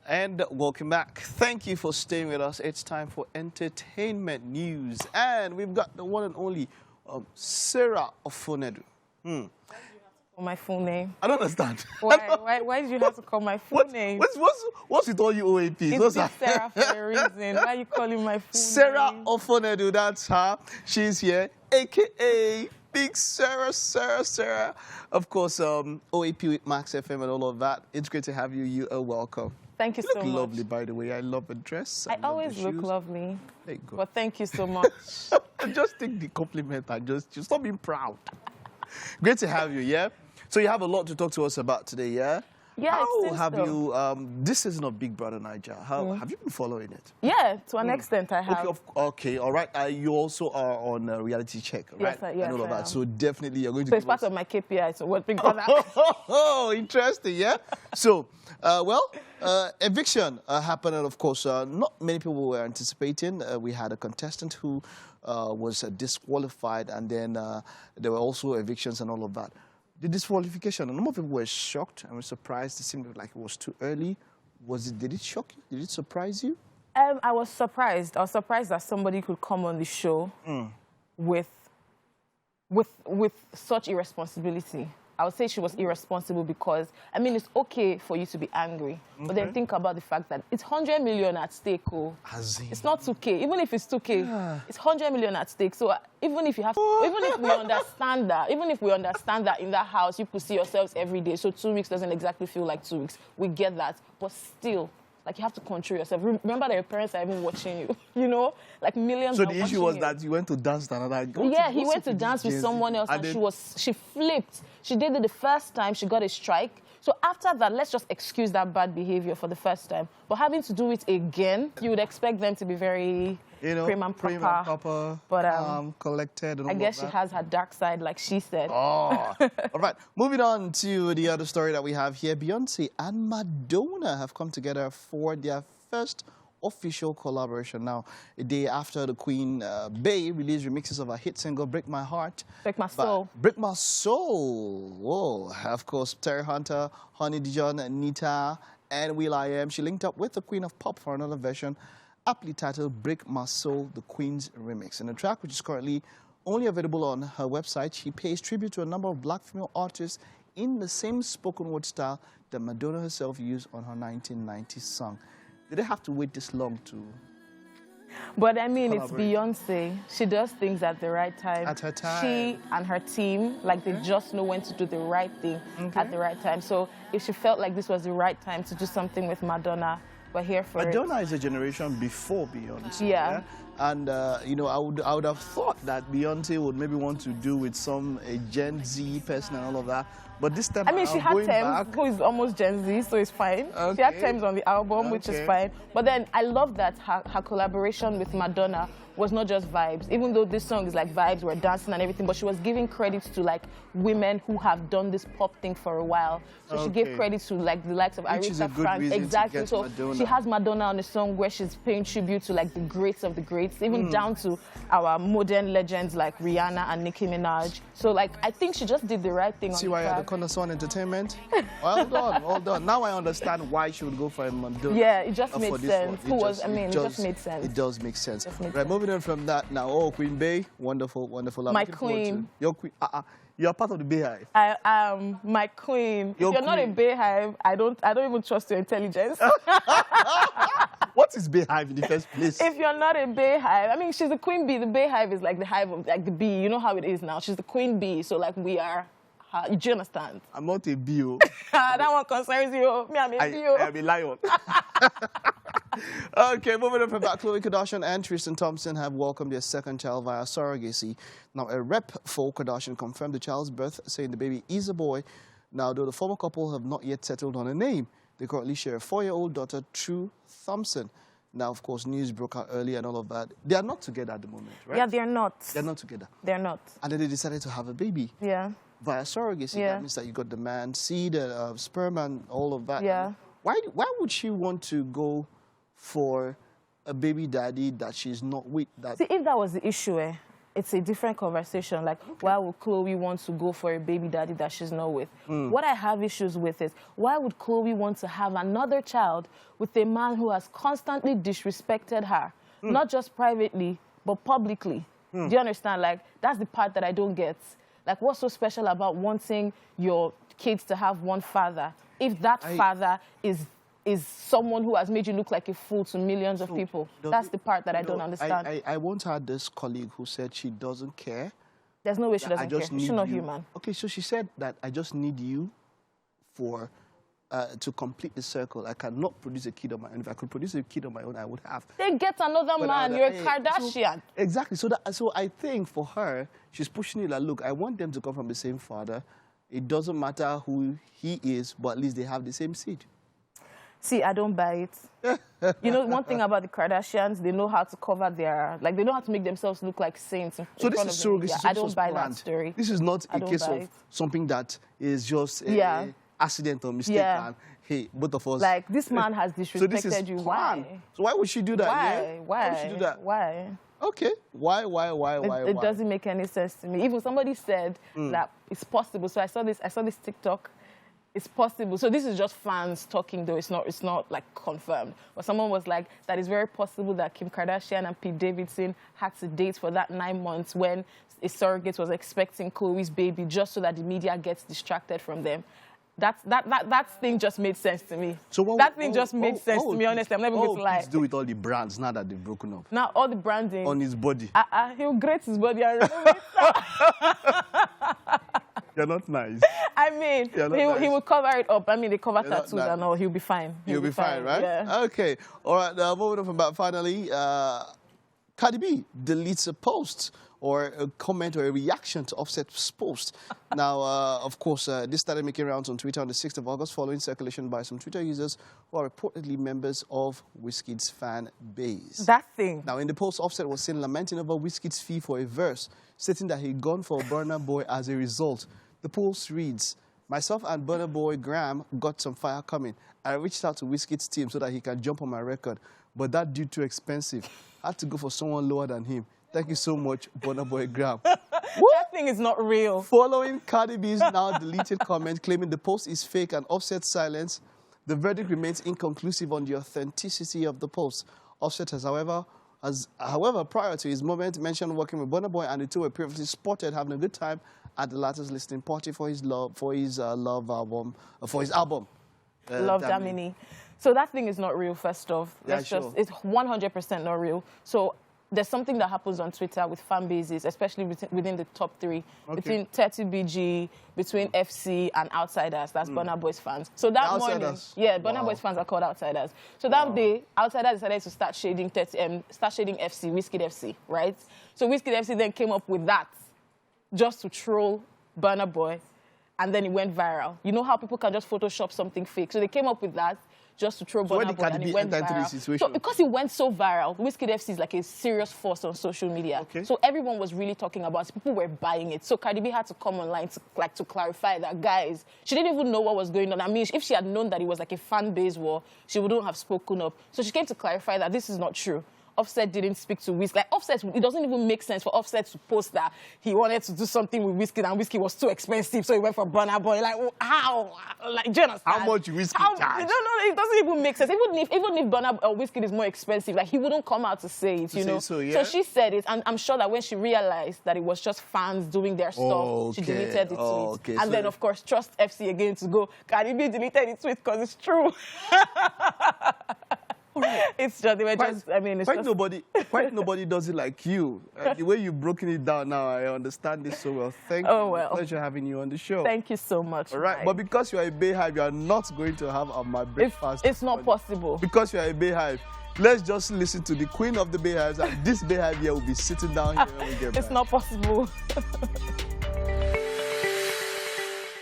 And welcome back. Thank you for staying with us. It's time for entertainment news. And we've got the one and only Sarah Ofonedu. My full name. I don't understand. Why did you have to call my full name? What's with all you OAPs? It's Big Sarah for a reason. Why are you calling my full Sarah name? Ofonedu, that's her. She's here, a.k.a. Big Sarah. Of course, OAP with Max FM and all of that. It's great to have you. You are welcome. Thank you so much. You look lovely, by the way. I love the dress. I always look lovely. There you go. But thank you so much. Just take the compliment and just stop being proud. Great to have you, yeah? So you have a lot to talk to us about today, yeah? Yeah, How have you, this season of Big Brother Naija, have you been following it? Yeah, to an extent I have. Okay, all right. You also are on Reality Check, right? Yes, and all of that. am. So definitely you're going to So it's part of my KPI, so what Big Brother... Oh, interesting, yeah? So, eviction happened, and of course, not many people were anticipating. We had a contestant who was disqualified, and then there were also evictions and all of that. The disqualification, a number of people were shocked and were surprised. It seemed like it was too early. Did it shock you? Did it surprise you? I was surprised. I was surprised that somebody could come on the show with such irresponsibility. I would say she was irresponsible because, I mean, it's okay for you to be angry. Okay. But then think about the fact that it's 100 million at stake. Oh. It's not 2K. Even if it's 2K, it's 100 million at stake. So even if we understand that in that house, you could see yourselves every day. So 2 weeks doesn't exactly feel like 2 weeks. We get that. But still, like, you have to control yourself. Remember that your parents are even watching you, you know? Like, millions are watching you. So the issue was that you went to dance with another guy? Yeah, he went to dance with someone else, and she flipped. She did it the first time, she got a strike. So after that, let's just excuse that bad behavior for the first time. But having to do it again, you would expect them to be very prim and proper. But collected. And I guess she has her dark side, like she said. Oh, all right. Moving on to the other story that we have here. Beyonce and Madonna have come together for their first official collaboration. Now, a day after the Queen Bey released remixes of her hit single Break My Heart. Break My Soul. Break My Soul. Whoa. Of course, Terry Hunter, Honey Dijon, Nita, and will.i.am. She linked up with the Queen of Pop for another version, aptly titled Break My Soul, the Queen's Remix. In the track, which is currently only available on her website, she pays tribute to a number of black female artists in the same spoken word style that Madonna herself used on her 1990s song. Did they have to wait this long to... But I mean, it's Beyonce. She does things at the right time. At her time. She and her team, like, they just know when to do the right thing at the right time. So if she felt like this was the right time to do something with Madonna, we're here for it. Madonna is a generation before Beyonce. Yeah. And, you know, I would have thought that Beyonce would maybe want to do with a Gen Z person and all of that. But this time, I mean, she had Thames, who is almost Gen Z, so it's fine. Okay. She had Thames on the album, which is fine. But then I love that her collaboration with Madonna was not just vibes. Even though this song is like vibes, we're dancing and everything, but she was giving credit to, like, women who have done this pop thing for a while. So she gave credit to, like, the likes of Aretha Franklin. Exactly. So she has Madonna on a song where she's paying tribute to, like, the greats of the greats, even down to our modern legends like Rihanna and Nicki Minaj. So, like, I think she just did the right thing on the track. See why you're the connoisseur on entertainment? Well done, well done. Now I understand why she would go for a Madonna. Yeah, it just made sense. It just made sense. It does make sense. Right, moving on from that now. Oh, Queen Bey, wonderful, wonderful. My queen. Your queen. You're part of the Bayhive. I am my queen. If you're not a Bayhive, I don't even trust your intelligence. What is Bayhive in the first place? If you're not a Bayhive, I mean, she's the queen bee. The Bayhive is like the hive of, like, the bee. You know how it is now. She's the queen bee. So, like, we are. Do you understand? I'm not a bee. That one concerns you. Me, I'm a bee. I am a lion. Okay, moving on from that, Khloe Kardashian and Tristan Thompson have welcomed their second child via surrogacy. Now, a rep for Kardashian confirmed the child's birth, saying the baby is a boy. Now, though the former couple have not yet settled on a name, they currently share a 4-year-old daughter, True Thompson. Now, of course, news broke out early and all of that. They are not together at the moment, right? Yeah, they're not. They're not together. They're not. And then they decided to have a baby. Yeah. Via surrogacy. Yeah. That means that you got the man seed, sperm, and all of that. Yeah. Why would she want to go for a baby daddy that she's not with? See, if that was the issue, it's a different conversation. Like, why would Khloe want to go for a baby daddy that she's not with? What I have issues with is, why would Khloe want to have another child with a man who has constantly disrespected her? Not just privately, but publicly. Do you understand? Like, that's the part that I don't get. Like, what's so special about wanting your kids to have one father if that father is someone who has made you look like a fool to millions of people? That's the part that I don't understand. I once had this colleague who said she doesn't care. There's no way she doesn't care. She's not human. Okay, so she said that I just need you for to complete the circle. I cannot produce a kid on my own. If I could produce a kid on my own, I would have. Then get another man. You're a Kardashian. So, exactly. So I think for her, she's pushing it like, look, I want them to come from the same father. It doesn't matter who he is, but at least they have the same seed. See, I don't buy it. You know, one thing about the Kardashians, they know how to cover their, like, they know how to make themselves look like saints. So this is surrogacy. I don't buy that story. This is not a case of something that is just a accident or mistake. And, hey, both of us. Like, this man has disrespected you. Why? So why would she do that? Why? Why would she do that? Why? Okay. Why? It doesn't make any sense to me. Even somebody said that it's possible. So I saw this TikTok. It's possible. So this is just fans talking, though. It's not like confirmed. But someone was like, that is very possible that Kim Kardashian and Pete Davidson had to date for that 9 months when a surrogate was expecting Khloe's baby, just so that the media gets distracted from them. That thing just made sense to me. So that thing just made sense to me, honestly. I'm never going to lie. What do with all the brands now that they've broken up? Now all the branding. On his body. He'll grate his body and remove it. You're not nice. I mean, he will cover it up. I mean, they cover tattoos and all. He'll be fine. He'll be fine, right? Yeah. Okay. All right. Moving on from that, finally, Cardi B deletes a post or a comment or a reaction to Offset's post. Now, of course, this started making rounds on Twitter on the 6th of August following circulation by some Twitter users who are reportedly members of Wizkid's fan base. That thing. Now, in the post, Offset was seen lamenting over Wizkid's fee for a verse, stating that he'd gone for Burna Boy as a result. The post reads, myself and Burna Boy Graham got some fire coming. I reached out to Wizkid's team so that he can jump on my record, but that dude too expensive. I had to go for someone lower than him. Thank you so much, Burna Boy Graham. That thing is not real. Following Cardi B's now deleted comment claiming the post is fake and Offset's silence, the verdict remains inconclusive on the authenticity of the post. Offset has, however, prior to his moment, mentioned working with Burna Boy, and the two were previously spotted having a good time at the latter's listening party for his album, Love Damini. So that thing is not real. First off, it's 100% not real. So there's something that happens on Twitter with fan bases, especially within the top 3, between 30BG, between FC and Outsiders. That's Burna Boy's fans. So that morning, Burna Boy's fans are called Outsiders. So that day, Outsiders decided to start shading FC, Wizkid FC, right? So Wizkid FC then came up with that just to troll Burna Boy, and then it went viral. You know how people can just Photoshop something fake? So they came up with that just to throw Burna Boy, and it went viral. So because it went so viral, Wizkid FC is like a serious force on social media. So everyone was really talking about it. People were buying it. So Cardi B had to come online to clarify that, guys, she didn't even know what was going on. I mean, if she had known that it was like a fan base war, she wouldn't have spoken up. So she came to clarify that this is not true. Offset didn't speak to Wizkid. Like, Offset, it doesn't even make sense for Offset to post that he wanted to do something with Wizkid and Wizkid was too expensive, so he went for Burna Boy. Like, how? Like, do you understand? How much Wizkid charge? No, it doesn't even make sense. Even if Burna or Wizkid is more expensive, like, he wouldn't come out to say it, you know? So she said it, and I'm sure that when she realized that it was just fans doing their stuff, she deleted the tweet. And then, of course, trust FC again to go, Cardi B deleted the tweet because it's true. It's just, they were just, I mean, it's quite nobody does it like you. The way you've broken it down now, I understand this so well. Thank you. Well. Pleasure having you on the show. Thank you so much. All right, but because you are a Bayhive, you are not going to have my breakfast. It's not possible. Because you are a Bayhive. Let's just listen to the queen of the Bayhives, and this Bayhive here will be sitting down here when we get back. It's not possible.